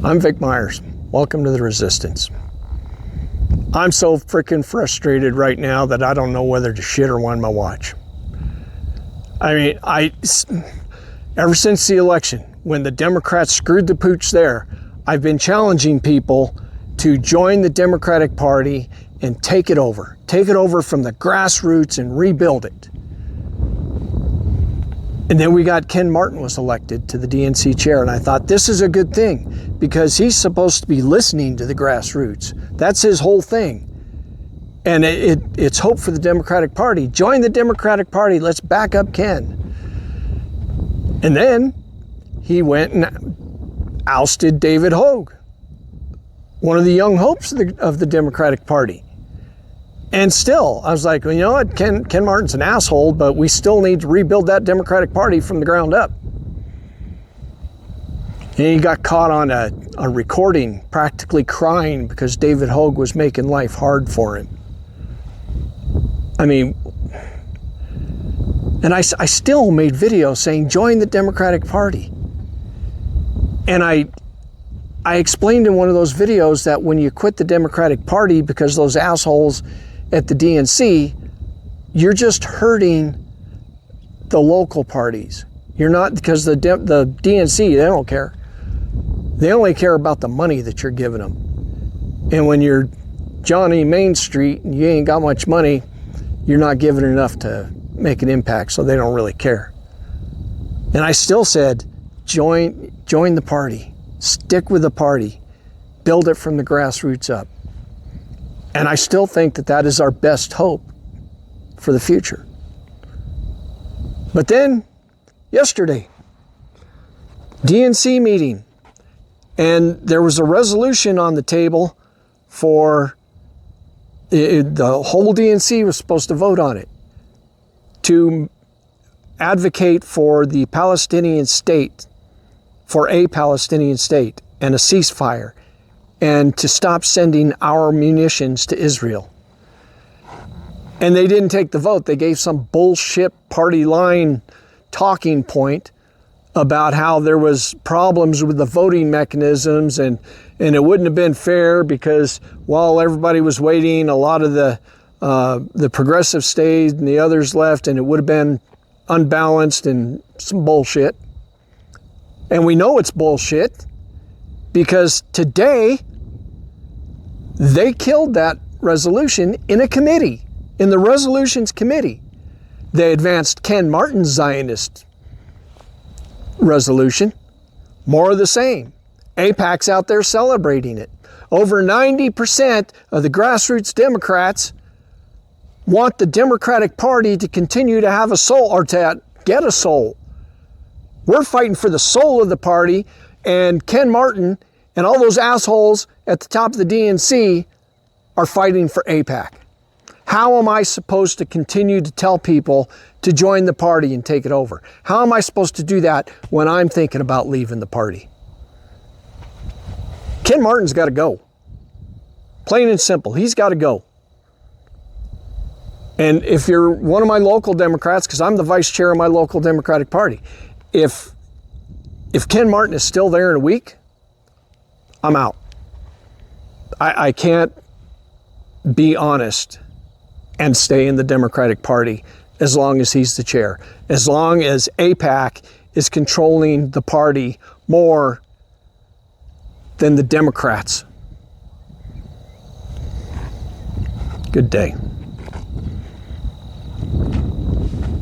I'm Vic Myers. Welcome to the Resistance. I'm so freaking frustrated right now that I don't know whether to shit or wind my watch. I mean, ever since the election, when the Democrats screwed the pooch there, I've been challenging people to join the Democratic Party and take it over. Take it over from the grassroots and rebuild it. And then we got Ken Martin was elected to the DNC chair, and I thought this is a good thing because he's supposed to be listening to the grassroots. That's his whole thing. And it's hope for the Democratic Party. Join the Democratic Party. Let's back up Ken. And then he went and ousted David Hogg, one of the young hopes of the Democratic Party. And still, I was like, well, you know what, Ken Martin's an asshole, but we still need to rebuild that Democratic Party from the ground up. And he got caught on a recording, practically crying because David Hogg was making life hard for him. I mean, and I still made videos saying, join the Democratic Party. And I explained in one of those videos that when you quit the Democratic Party because those assholes at the DNC, you're just hurting the local parties. You're not, because the DNC, they don't care. They only care about the money that you're giving them. And when you're Johnny Main Street and you ain't got much money, you're not giving enough to make an impact, so they don't really care. And I still said, join the party. Stick with the party. Build it from the grassroots up. And I still think that is our best hope for the future. But then, yesterday, DNC meeting, and there was a resolution on the table for, the whole DNC was supposed to vote on it, to advocate for the Palestinian state, for a Palestinian state and a ceasefire, and to stop sending our munitions to Israel. And they didn't take the vote. They gave some bullshit party line talking point about how there was problems with the voting mechanisms and it wouldn't have been fair because while everybody was waiting, a lot of the progressive stayed and the others left, and it would have been unbalanced and some bullshit. And we know it's bullshit because today they killed that resolution in a committee, in the resolutions committee. They advanced Ken Martin's Zionist resolution. More of the same. AIPAC's out there celebrating it. Over 90% of the grassroots Democrats want the Democratic Party to continue to have a soul, or to get a soul. We're fighting for the soul of the party, and Ken Martin and all those assholes at the top of the DNC are fighting for AIPAC. How am I supposed to continue to tell people to join the party and take it over? How am I supposed to do that when I'm thinking about leaving the party? Ken Martin's got to go. Plain and simple, he's got to go. And if you're one of my local Democrats, because I'm the vice chair of my local Democratic Party, if Ken Martin is still there in a week, I'm out. I can't be honest and stay in the Democratic Party as long as he's the chair. As long as AIPAC is controlling the party more than the Democrats. Good day.